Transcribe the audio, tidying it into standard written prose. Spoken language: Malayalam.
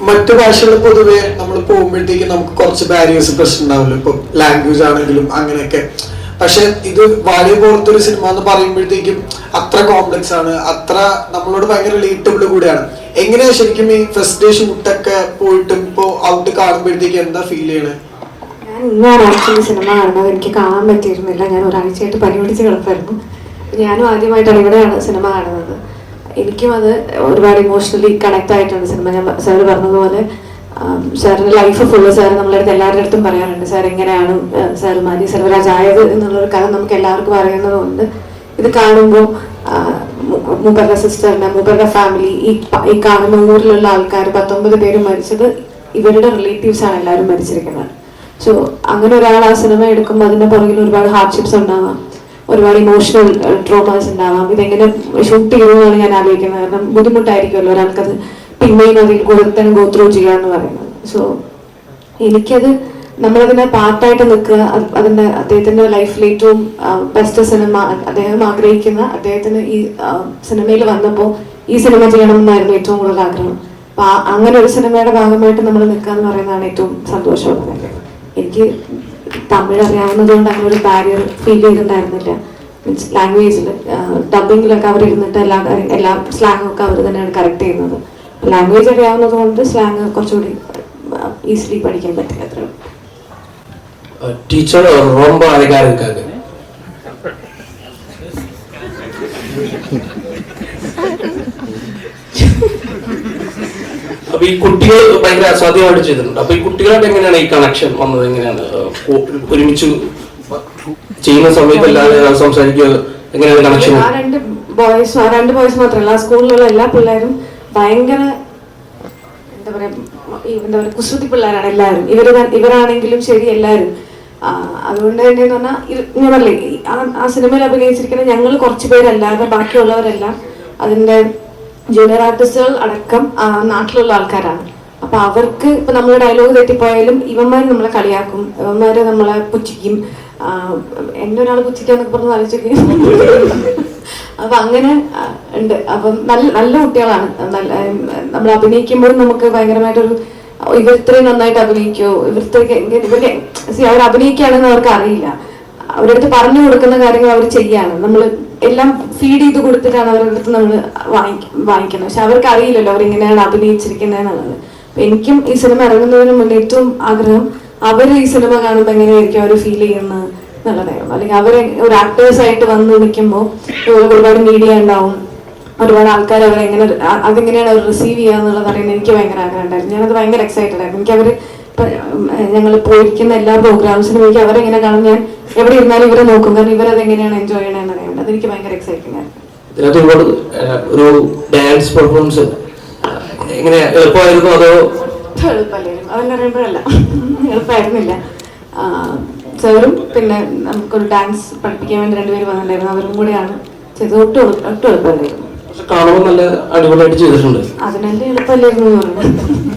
മറ്റു ഭാഷകൾ പൊതുവെ നമ്മൾ പോകുമ്പോഴത്തേക്ക് നമുക്ക് കുറച്ച് ബാരിയേഴ്സ് പ്രശ്നം ഉണ്ടാവില്ല, ഇപ്പൊ ലാംഗ്വേജ് ആണെങ്കിലും അങ്ങനെയൊക്കെ. പക്ഷെ ഇത് വാലിയ പോലത്തെ ഒരു സിനിമ എന്ന് പറയുമ്പോഴത്തേക്കും അത്ര കോംപ്ലക്സ് ആണ്, അത്ര നമ്മളോട് ഭയങ്കര റിലേറ്റബിൾ കൂടെയാണ്. എങ്ങനെയാ ശരിക്കും ഈ ഫസ്റ്റ് ഡേ ഷൂട്ടൊക്കെ പോയിട്ടും ഇപ്പോ ഔട്ട് കാണുമ്പോഴത്തേക്ക് എന്താ ഫീൽ ചെയ്യണേ? ഞാൻ ഇന്നാണ് ആക്ച്വലി സിനിമ കാണുന്നത്. എനിക്ക് കാണാൻ പറ്റിയിരുന്നില്ല, ഞാൻ ഒരാഴ്ചയായിട്ട് പനി പിടിച്ച് കിടപ്പായിരുന്നു. ഞാനും ആദ്യമായിട്ടാണ് ഇവിടെയാണ് സിനിമ കാണുന്നത്. എനിക്കും അത് ഒരുപാട് ഇമോഷണലി കണക്ട് ആയിട്ടുണ്ട് സിനിമ. ഞാൻ സാറ് പറഞ്ഞതുപോലെ സാറിൻ്റെ ലൈഫ് ഫുള്ള് സാർ നമ്മളുടെ അടുത്ത് എല്ലാവരുടെ അടുത്തും പറയാറുണ്ട്, സാർ എങ്ങനെയാണ് സാർ മാരി സെൽവരാജ് ആയത് എന്നുള്ളൊരു കഥ നമുക്ക് എല്ലാവർക്കും അറിയുന്നതുകൊണ്ട് ഇത് കാണുമ്പോൾ മൂപ്പരുടെ സിസ്റ്ററിൻ്റെ മൂപ്പരുടെ ഫാമിലി ഈ കാണുന്ന ഊരിലുള്ള ആൾക്കാർ 19 പേര് മരിച്ചത് ഇവരുടെ റിലേറ്റീവ്സാണ് എല്ലാവരും മരിച്ചിരിക്കുന്നത്. സോ അങ്ങനെ ഒരാൾ ആ സിനിമ എടുക്കുമ്പോൾ അതിൻ്റെ പുറകിൽ ഒരുപാട് ഹാർഡ്ഷിപ്സ് ഉണ്ടാവാം, ഒരുപാട് ഇമോഷണൽ ട്രോമാസ് ഉണ്ടാവാം. ഇതെങ്ങനെ ഷൂട്ട് ചെയ്യുന്നതാണ് ഞാൻ ആലോചിക്കുന്നത്. കാരണം ബുദ്ധിമുട്ടായിരിക്കുമല്ലോ ഒരാൾക്കത് പിന്നെയും അതിൽ കൂടുതൽ ഗോ ത്രൂ ചെയ്യാന്ന് പറയുന്നത്. സോ എനിക്കത് നമ്മളതിനെ പാർട്ടായിട്ട് നിൽക്കുക, അതിൻ്റെ അദ്ദേഹത്തിൻ്റെ ലൈഫിൽ ഏറ്റവും ബെസ്റ്റ് സിനിമ അദ്ദേഹം ആഗ്രഹിക്കുന്ന അദ്ദേഹത്തിന് ഈ സിനിമയിൽ വന്നപ്പോൾ ഈ സിനിമ ചെയ്യണമെന്നായിരുന്നു ഏറ്റവും കൂടുതൽ ആഗ്രഹം. അപ്പം അങ്ങനെ ഒരു സിനിമയുടെ ഭാഗമായിട്ട് നമ്മൾ നിൽക്കുക എന്ന് പറയുന്നതാണ് ഏറ്റവും സന്തോഷമുള്ളത്. എനിക്ക് തമിഴ് അറിയാവുന്നത് കൊണ്ട് അങ്ങനെ ഒരു ബാരിയർ ഫീൽ ചെയ്തിട്ടുണ്ടായിരുന്നില്ല. മീൻസ് ലാംഗ്വേജിൽ ഡബിങ്ങിലൊക്കെ അവർ ഇരുന്നിട്ട് എല്ലാ സ്ലാങ്ങും ഒക്കെ അവർ തന്നെയാണ് കറക്റ്റ് ചെയ്യുന്നത്. ലാംഗ്വേജ് അറിയാവുന്നത് കൊണ്ട് സ്ലാങ് കുറച്ചുകൂടി ഈസിലി പഠിക്കാൻ പറ്റില്ല. അത്ര ടീച്ചർ ரொம்ப அழகா இருக்காங்க. അപ്പൊ ഈ കുട്ടികൾ ഭയങ്കര അസാധ്യമായിട്ട് ചെയ്തിട്ടുണ്ട്. അപ്പൊ ഈ കുട്ടികളായിട്ട് എങ്ങനെയാണ് ഈ കണക്ഷൻ വന്നത്? എങ്ങനെയാണ് ഒരുമിച്ച് ചെയ്യുന്ന സമയത്ത് എല്ലാവരും സംസാരിക്കുക, എങ്ങനെയാണ് കണക്ഷൻ? രണ്ട് ബോയ്സ് മാത്രമല്ല, സ്കൂളിലുള്ള എല്ലാ പിള്ളേരും ഭയങ്കര എന്താ പറയാ കുസൃതി പിള്ളേരാണ് എല്ലാവരും. ഇവരാണെങ്കിലും ശരി എല്ലാവരും. അതുകൊണ്ട് തന്നെ എന്ന് പറഞ്ഞാൽ ഞാൻ പറഞ്ഞില്ലേ ആ സിനിമയിൽ അഭിനയിച്ചിരിക്കുന്ന ഞങ്ങൾ കുറച്ച് പേരല്ലാതെ ബാക്കിയുള്ളവരെല്ലാം അതിൻ്റെ ജൂനിയർ ആർട്ടിസ്റ്റുകൾ അടക്കം നാട്ടിലുള്ള ആൾക്കാരാണ്. അപ്പൊ അവർക്ക് ഇപ്പൊ നമ്മുടെ ഡയലോഗ് തെറ്റിപ്പോയാലും ഇവന്മാർ നമ്മളെ കളിയാക്കും, ഇവന്മാര് നമ്മളെ പുച്ഛിക്കും. എന്നെ ഒരാൾ പുച്ഛിക്കാന്നൊക്കെ പറഞ്ഞ് ആലോചിക്കും. അപ്പൊ അങ്ങനെ ഉണ്ട്. അപ്പം നല്ല കുട്ടികളാണ്. നമ്മൾ അഭിനയിക്കുമ്പോഴും നമുക്ക് ഭയങ്കരമായിട്ടൊരു ഇവർ ഇത്രയും നന്നായിട്ട് അഭിനയിക്കോ, ഇവർക്ക് അവർ അഭിനയിക്കുകയാണെന്ന് അവർക്ക് അറിയില്ല. അവരുടെ അടുത്ത് പറഞ്ഞു കൊടുക്കുന്ന കാര്യങ്ങൾ അവർ ചെയ്യാണ്. നമ്മൾ എല്ലാം ഫീഡ് ചെയ്ത് കൊടുത്തിട്ടാണ് അവരുടെ അടുത്ത് നമ്മൾ വാങ്ങിക്കുന്നത്. പക്ഷെ അവർക്ക് അറിയില്ലല്ലോ അവരെങ്ങനെയാണ് അഭിനയിച്ചിരിക്കുന്നത് എന്നുള്ളത്. എനിക്കും ഈ സിനിമ ഇറങ്ങുന്നതിന് മുന്നേ ഏറ്റവും ആഗ്രഹം അവർ ഈ സിനിമ കാണുമ്പോൾ എങ്ങനെയായിരിക്കും അവർ ഫീൽ ചെയ്യുന്നത് എന്നുള്ളതായിരുന്നു. അല്ലെങ്കിൽ അവർ ഒരു ആക്ടേഴ്സ് ആയിട്ട് വന്ന് നിൽക്കുമ്പോൾ ഒരുപാട് മീഡിയ ഉണ്ടാവും, ഒരുപാട് ആൾക്കാർ അവരെങ്ങനെ അതെങ്ങനെയാണ് അവർ റിസീവ് ചെയ്യുക എന്നുള്ളത് അറിയാൻ എനിക്ക് ഭയങ്കര ആഗ്രഹം ഉണ്ടായിരുന്നു. ഞാനത് ഭയങ്കര എക്സൈറ്റഡ് ആയിരുന്നു. എനിക്ക് അവർ ഞങ്ങൾ പോയിരിക്കുന്ന എല്ലാ പ്രോഗ്രാംസിനും എനിക്ക് അവരെങ്ങനെ കാണും, ഞാൻ എവിടെ ഇരുന്നാലും ഇവരെ നോക്കും. കാരണം ഇവരത് എങ്ങനെയാണ് എൻജോയ് ചെയ്യണമെന്ന് അറിയാൻ അതെനിക്ക് ഭയങ്കര എക്സൈറ്റിംഗ് ആയിരുന്നു. ഒരു ഡാൻസ് പെർഫോമൻസ് എങ്ങനെയാ, എളുപ്പമായിരുന്നു അതോ? എളുപ്പമല്ലായിരുന്നു, അതെന്ന് പറയുമ്പോഴല്ല എളുപ്പമായിരുന്നില്ല. സാറും പിന്നെ നമുക്കൊരു ഡാൻസ് പഠിപ്പിക്കാൻ വേണ്ടി 2 പേര് വന്നിട്ടുണ്ടായിരുന്നു, അവരും കൂടെയാണ് ചെയ്തത്. ഒട്ടും എളുപ്പമല്ലായിരുന്നു. കാണുമ്പോൾ നല്ല അടിപൊളിയായിട്ട് ചെയ്തിട്ടുണ്ട്. അതിനെല്ലാം എളുപ്പമല്ലായിരുന്നു എന്ന് പറയുന്നത്.